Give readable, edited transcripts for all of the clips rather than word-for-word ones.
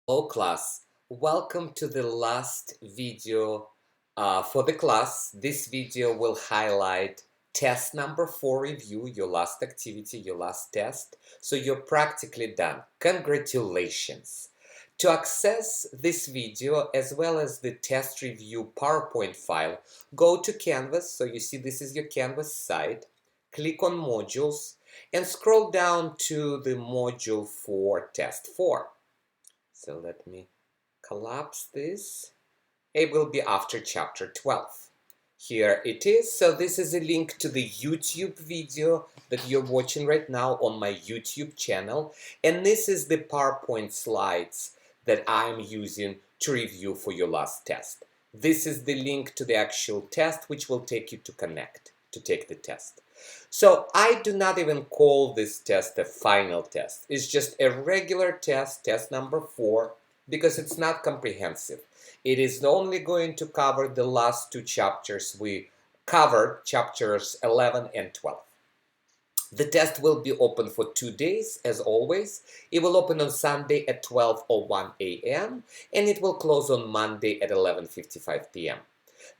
Hello class, welcome to the last video for the class. This video will highlight test number 4 review, your last activity, your last test. So you're practically done. Congratulations. To access this video as well as the test review PowerPoint file, go to Canvas. So you see this is your Canvas site. Click on modules and scroll down to the module for test 4. So let me collapse this. It will be after chapter 12. Here it is. So this is a link to the YouTube video that you're watching right now on my YouTube channel. And this is the PowerPoint slides that I'm using to review for your last test. This is the link to the actual test, which will take you to connect to take the test. So I do not even call this test a final test. It's just a regular test, test number 4, because it's not comprehensive. It is only going to cover the last 2 chapters we covered, chapters 11 and 12. The test will be open for 2 days, as always. It will open on Sunday at 12:01 a.m. and it will close on Monday at 11:55 p.m.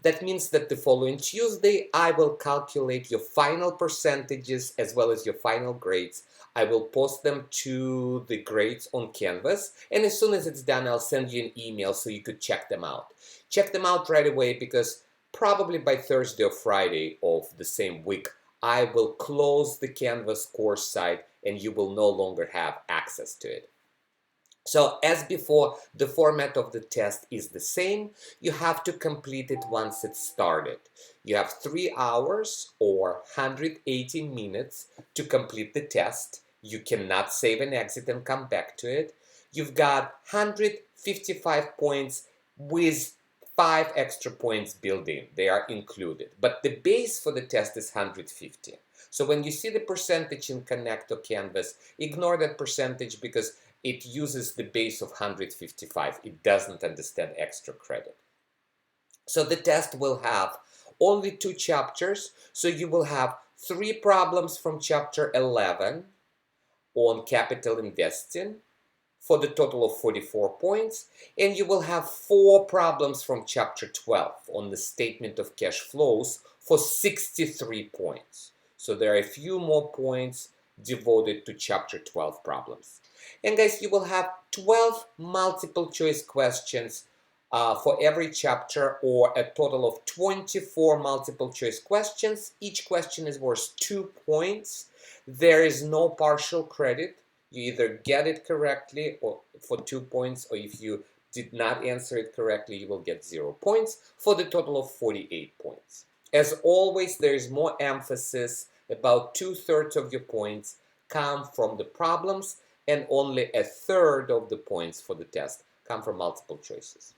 That means that the following Tuesday, I will calculate your final percentages as well as your final grades. I will post them to the grades on Canvas, and as soon as it's done, I'll send you an email so you could check them out. Check them out right away because probably by Thursday or Friday of the same week, I will close the Canvas course site and you will no longer have access to it. So as before, the format of the test is the same. You have to complete it once it's started. You have 3 hours or 180 minutes to complete the test. You cannot save and exit and come back to it. You've got 155 points with 5 extra points built in. They are included. But the base for the test is 150. So when you see the percentage in Connect or Canvas, ignore that percentage because it uses the base of 155. It doesn't understand extra credit. So the test will have only 2 chapters. So you will have 3 problems from chapter 11 on capital investing for the total of 44 points. And you will have 4 problems from chapter 12 on the statement of cash flows for 63 points. So there are a few more points devoted to chapter 12 problems. And guys, you will have 12 multiple choice questions for every chapter, or a total of 24 multiple choice questions. Each question is worth 2 points. There is no partial credit. You either get it correctly or for 2 points, or if you did not answer it correctly, you will get 0 points for the total of 48 points. As always, there is more emphasis. About 2/3 of your points come from the problems, and only 1/3 of the points for the test come from multiple choices.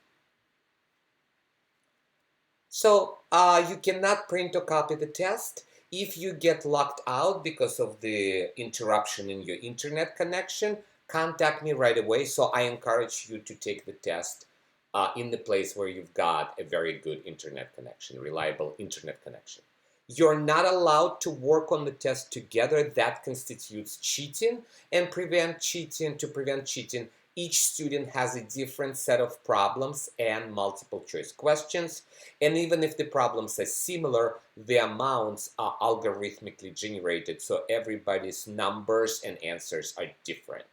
So you cannot print or copy the test. If you get locked out because of the interruption in your internet connection, contact me right away. So I encourage you to take the test in the place where you've got a very good internet connection, reliable internet connection. You're not allowed to work on the test together. That constitutes cheating. And to prevent cheating, each student has a different set of problems and multiple choice questions. And even if the problems are similar, the amounts are algorithmically generated, so everybody's numbers and answers are different.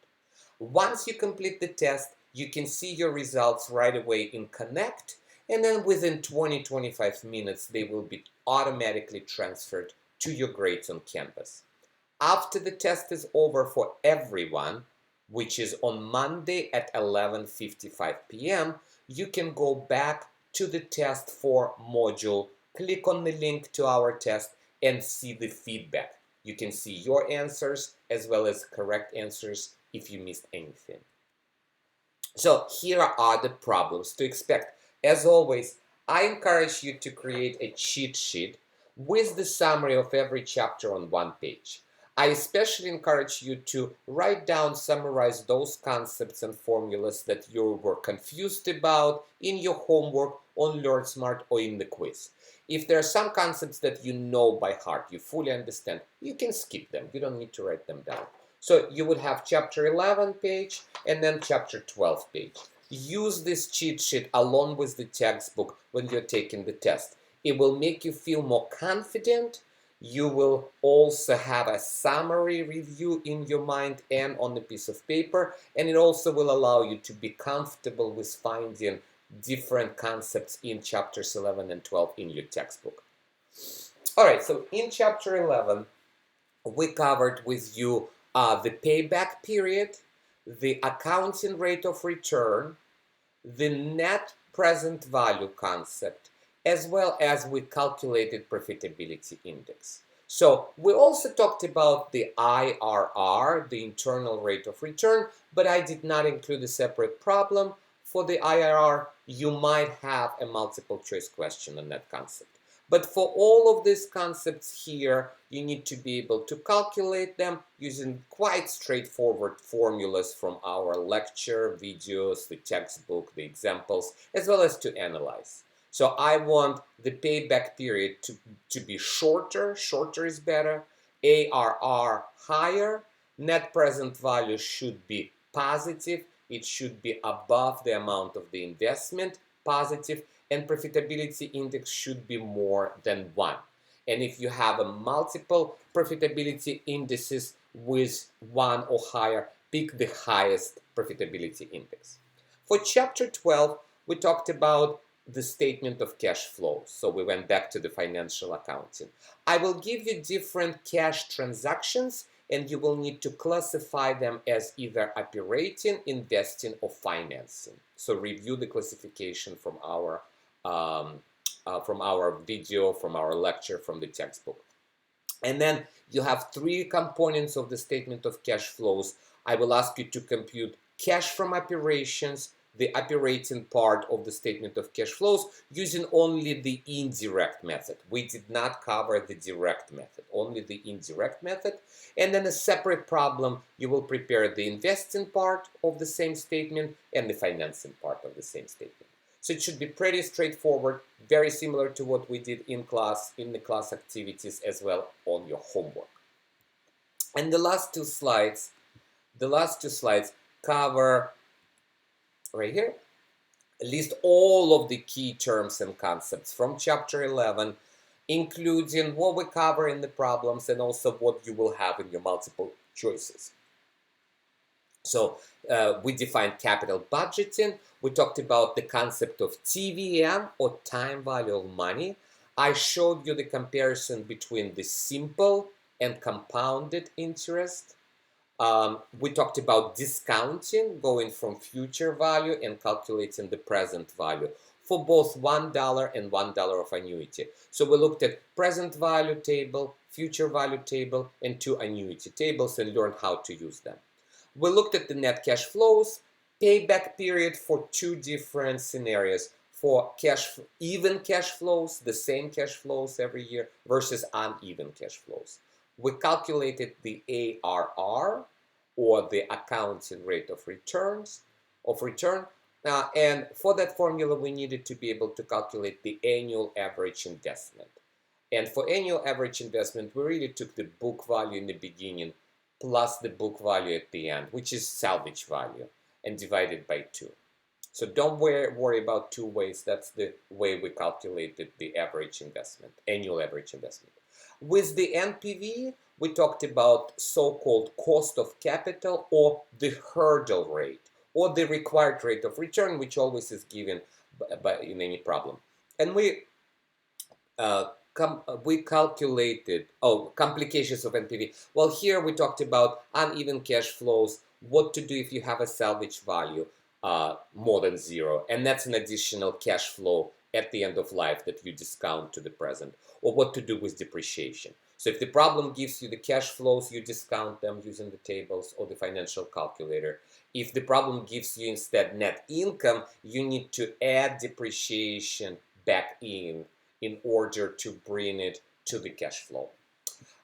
Once you complete the test, you can see your results right away in Connect, and then within 20-25 minutes, they will be automatically transferred to your grades on Canvas. After the test is over for everyone, which is on Monday at 11:55 p.m., you can go back to the test 4 module, click on the link to our test, and see the feedback. You can see your answers as well as correct answers if you missed anything. So here are the problems to expect. As always, I encourage you to create a cheat sheet with the summary of every chapter on 1 page. I especially encourage you to write down, summarize those concepts and formulas that you were confused about in your homework on LearnSmart or in the quiz. If there are some concepts that you know by heart, you fully understand, you can skip them. You don't need to write them down. So you would have chapter 11 page and then chapter 12 page. Use this cheat sheet along with the textbook when you're taking the test. It will make you feel more confident. You will also have a summary review in your mind and on a piece of paper, and it also will allow you to be comfortable with finding different concepts in chapters 11 and 12 in your textbook. All right, so in chapter 11, we covered with you the payback period, the accounting rate of return, the net present value concept, as well as we calculated profitability index. So we also talked about the IRR, the internal rate of return, but I did not include a separate problem for the IRR. You might have a multiple choice question on that concept. But for all of these concepts here, you need to be able to calculate them using quite straightforward formulas from our lecture, videos, the textbook, the examples, as well as to analyze. So I want the payback period to be shorter. Shorter is better. ARR higher. Net present value should be positive. It should be above the amount of the investment, positive, and profitability index should be more than 1. And if you have a multiple profitability indices with 1 or higher, pick the highest profitability index. For chapter 12, we talked about the statement of cash flow. So we went back to the financial accounting. I will give you different cash transactions, and you will need to classify them as either operating, investing, or financing. So review the classification from our video, from our lecture, from the textbook. And then you have 3 components of the statement of cash flows. I will ask you to compute cash from operations, the operating part of the statement of cash flows, using only the indirect method. We did not cover the direct method, only the indirect method. And then a separate problem, you will prepare the investing part of the same statement and the financing part of the same statement. So it should be pretty straightforward, very similar to what we did in class, in the class activities as well on your homework. And the last two slides cover right here, list all of the key terms and concepts from chapter 11, including what we cover in the problems and also what you will have in your multiple choices. So we defined capital budgeting. We talked about the concept of TVM, or time value of money. I showed you the comparison between the simple and compounded interest. We talked about discounting, going from future value and calculating the present value for both $1 and $1 of annuity. So we looked at present value table, future value table, and 2 annuity tables and learned how to use them. We looked at the net cash flows, payback period for 2 different scenarios, for even cash flows, the same cash flows every year, versus uneven cash flows. We calculated the ARR, or the accounting rate of return. And for that formula, we needed to be able to calculate the annual average investment. And for annual average investment, we really took the book value in the beginning plus the book value at the end, which is salvage value, and divided by 2. So don't worry about 2 ways. That's the way we calculated the average investment, annual average investment. With the NPV, we talked about so-called cost of capital, or the hurdle rate, or the required rate of return, which always is given in any problem. And we calculated, complications of NPV. Well, here we talked about uneven cash flows, what to do if you have a salvage value more than 0, and that's an additional cash flow at the end of life that you discount to the present, or what to do with depreciation. So if the problem gives you the cash flows, you discount them using the tables or the financial calculator. If the problem gives you instead net income, you need to add depreciation back in order to bring it to the cash flow.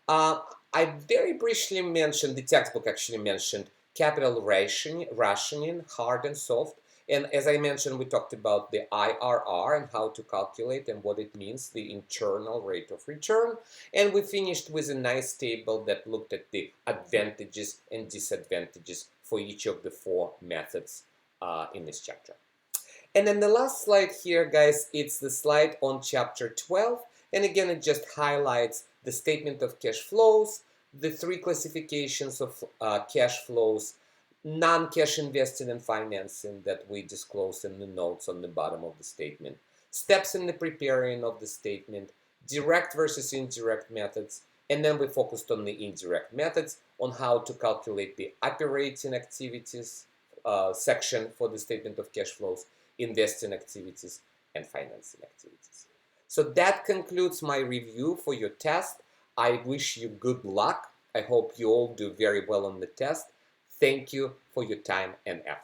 I very briefly mentioned, the textbook actually mentioned capital rationing, hard and soft, And as I mentioned, we talked about the IRR and how to calculate and what it means, the internal rate of return. And we finished with a nice table that looked at the advantages and disadvantages for each of the four methods in this chapter. And then the last slide here, guys, it's the slide on chapter 12. And again, it just highlights the statement of cash flows, the three classifications of cash flows, non-cash investing and financing that we disclose in the notes on the bottom of the statement, steps in the preparing of the statement, direct versus indirect methods, and then we focused on the indirect methods, on how to calculate the operating activities section for the statement of cash flows, investing activities, and financing activities. So that concludes my review for your test. I wish you good luck. I hope you all do very well on the test. Thank you for your time and effort.